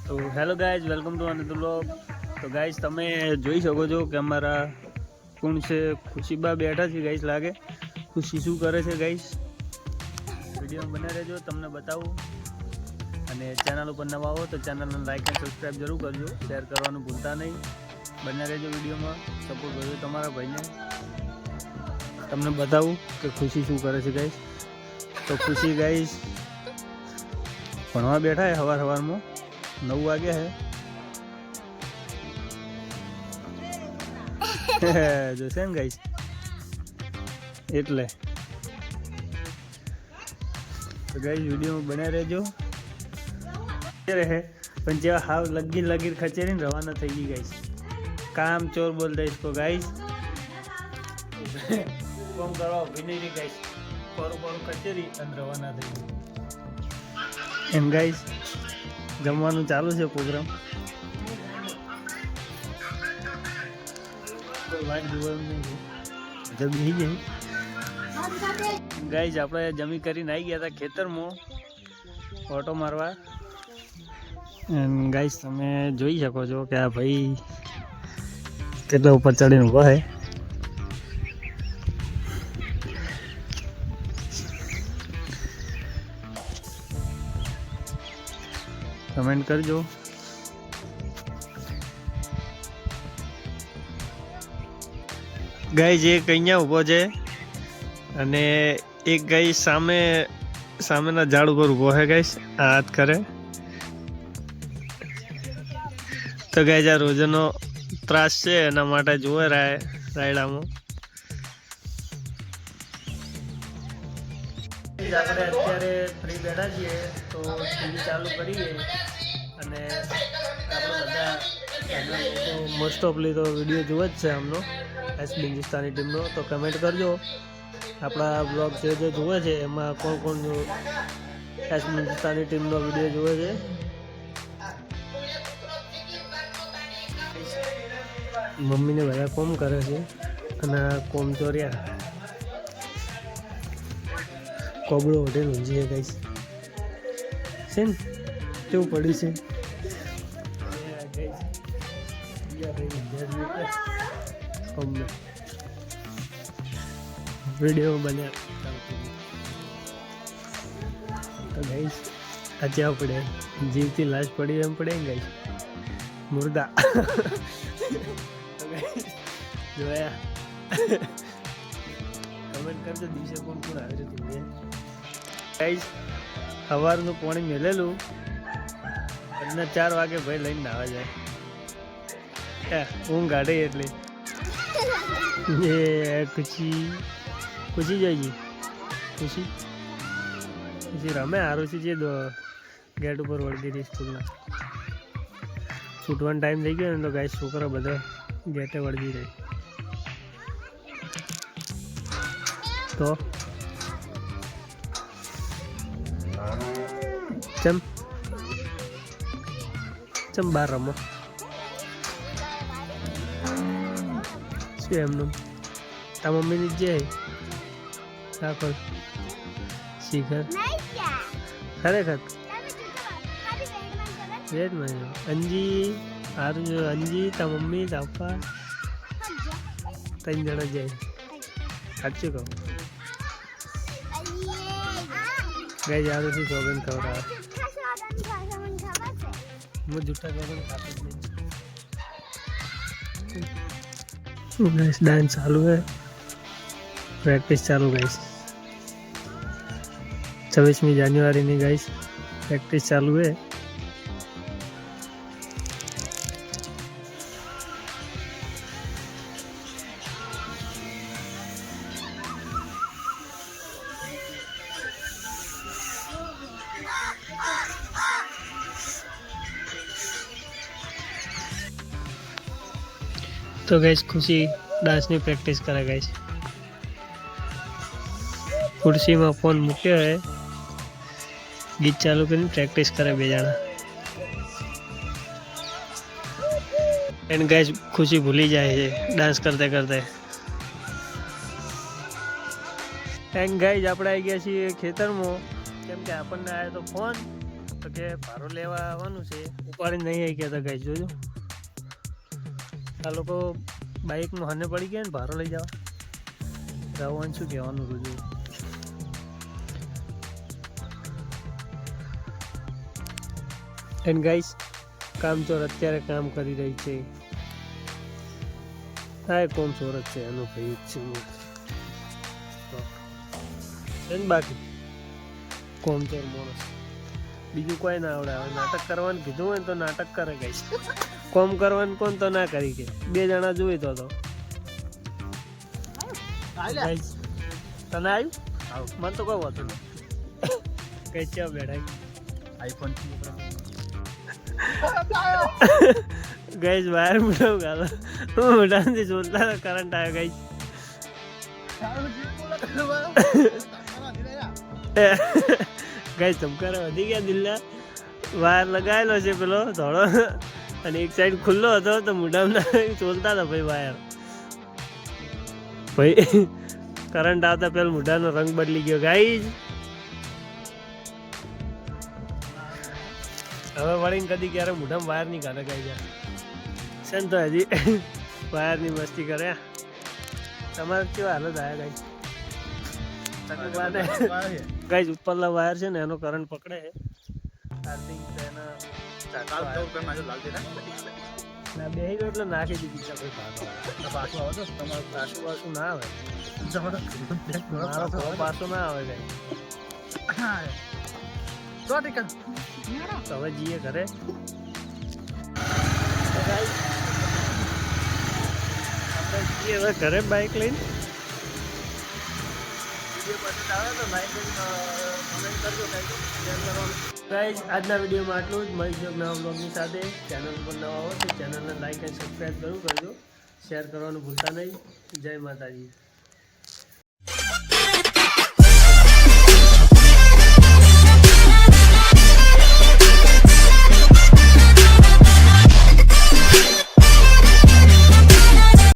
તો hello guys, welcome to another vlog. તો guys તમે જોઈ શકો છો કે અમારા કોણ છે ખુશીબા બેઠા છે ગાઈઝ। લાગે ખુશી શું કરે છે ગાઈઝ, વિડીયોમાં બને રહેજો, તમને બતાવું। અને ચેનલ ઉપર નવા હો તો ચેનલને લાઈક અને સબસ્ક્રાઈબ જરૂર કરજો, શેર કરવાનું ભૂલતા નહીં। બને રહેજો વિડીયોમાં, સપોર્ટ કરજો તમારા ભાઈને। તમને બતાવું કે ખુશી શું કરે છે ગાઈઝ। તો ખુશી ગાઈઝ ભણવા બેઠા है સવારમાં 9 વાગે है જોશે ને ગાઈસ, એટલે તો ગાઈસ વિડીયોમાં બને રહેજો। રહે પણ જેવા હાવ લગીર ખચેરીને રવાના થઈ ગઈ ગાઈસ। કામ ચોર બોલતા इसको गाइस, કોમ કરવા ઉભી નહીં રહી ગાઈસ, કોરું ખચેરી અને રવાના થઈ ગઈ એમ ગાઈસ। જમવાનું ચાલુ છે પ્રોગ્રામ, જમી ગઈ ગાઈસ। આપણે જમી કરીને આવી ગયા હતા ખેતરમાં ઓટો મારવા। ગાઈસ તમે જોઈ શકો છો કે આ ભાઈ કેટલા ઉપર ચડીને ઊભો છે। કમેન્ટ કરજો। ગાઈસ એક અહીંયા ઊભો છે અને એક ગાઈસ સામેના ઝાડ ઉપર ઊભો છે ગાઈસ, આ હાથ કરે। તો ગાઈસ આ રોજનો ત્રાસ છે, એના માટે જોવે રાયડામાં। આપણે અત્યારે ફ્રી બેઠા છીએ તો ટીવી ચાલુ કરીએ અને આપણે બધા મોસ્ટ ઓફલી તો વિડીયો જોવે જ છે આમનો એસબી હિન્દુસ્તાની ટીમનો। તો કમેન્ટ કરજો આપણા બ્લોગ જે જોવે છે એમાં કોણ એસબી હિન્દુસ્તાની ટીમનો વિડીયો જોવે છે। મમ્મીને બધા કોમ કરે છે અને કોમ ચોર્યા કોબળો હોટેલ ઊંઝી ગાઈસ છે ને કેવું પડ્યું છે વિડીયો બન્યા। તો ગાઈસ આ ચા પડે જીવતી લાશ પડી એમ પડે ને ગાઈસ, મુર્દા જોયા। કમેન્ટ કરજો દિવસે કોણ આવે છે તું ગાઈસ। સવારનું પાણી મેલેલું અને 4 વાગે ભાઈ લઈને નાવા જાય, ઊંઘ કાઢે એટલે એ ખુશી જોઈજી ખુશી રમે આરુષી છે ગેટ ઉપર વળગી હતી સ્કૂલના। છૂટવાનો ટાઈમ થઈ ગયો ને તો ગાઈસ છોકરા બધા ગેટે વળગી રહી। તો ચમ બાર રમો શું એમનું? તા મમ્મીની જે રાખો શિખર ખરેખર રેડ માં અંજી સારું જો અંજી તા મમ્મી તા પપ્પા 3 જણા જાય। સાચું કહું ગાઈસ, આરુષી સોગન ખવડાવે, હું જૂઠા સોગન ખાતો જ નહીં। गाइस डांस चालू है, प्रैक्टिस चालू गाइस। 26મી જાન્યુઆરીની गाइस प्रैक्टिस चालू है। तो गाइस खुशी डांसनी प्रेक्टिस करे गाइस। कुर्सी में फोन मूक्यो है, गीत चालू कर प्रेक्टिस करे बे जाना। एंड गाइस खुशी भूली जाए है डांस करते करते। एंड गाइस આપણે આવી ગયા છીએ ખેતરમાં, કેમ કે આપણને આયો તો ફોન તો કે ભારો લેવા આવવાનું છે, ઉપાડી નહીં આવી ગયા હતા ગાઈસ. જોજો આ લોકો બાઇકમાં હને પડી ગયા ને ભારો લઈ જવા જવાનું. શું કહેવાનું રોજુ. એન્ડ ગાઈસ કામચોર અત્યારે કામ કરી રહી છે. હા કોમ ચોરત છે એનો ભાઈ જ છે. બાકી કોમચોર માણસ બીજું કોઈ ના આવડે. હવે નાટક કરવાનું કીધું હોય ને તો નાટક કરે ગાઈસ. કોમ કરવાનું કોણ તો ના કરી કે 2 જણા જોઈ તો ગાઈસ. તને આવ્યું મને તો કહું હતું કઈ ચા બેઠા આઈફોન ગાઈસ બહાર મોટા ગાલો મોટાથી જોતા કરંટ આવ્યો ગાઈસ. ગાઈસ ધમકારા વધી ગયા દિલના. વાયર લગાવેલો છે પેલો ધોળો અને એક સાઈડ ખુલ્લો હતો તો મોઢામાં ચોલતા હતા ભાઈ વાયર. ભાઈ કરંટ આવતા પેલા મોઢાનો રંગ બદલી ગયો ગાઈસ. હવે વળીને કદી ક્યારે મોઢામાં વાયર નહીં કાઢે ગાઈ જાય છે ને. તો હજી વાયરની મસ્તી કરે. તમારે કેવા હાલત આવ્યા ગાઈસ. ગાઈસ ઉપરલા વાયર છે ને એનો કરંટ પકડે છે. બેહી ગયો એટલે નાખી દીધી. પાછું આવે તો તમારું પાછું ના આવે. મારો પાછો ના આવે ગાઈસ. તો હવે જઈએ ઘરે. આપણે જઈએ હવે ઘરે બાઇક લઈને. ગાઈસ આજના વિડીયોમાં આટલું જ. મળીશું એક નવા બ્લોગની સાથે. ચેનલ પર નવા હો તો ચેનલને લાઈક અને સબસ્ક્રાઈબ જરૂર કરજો. શેર કરવાનું ભૂલતા નહીં. જય માતાજી.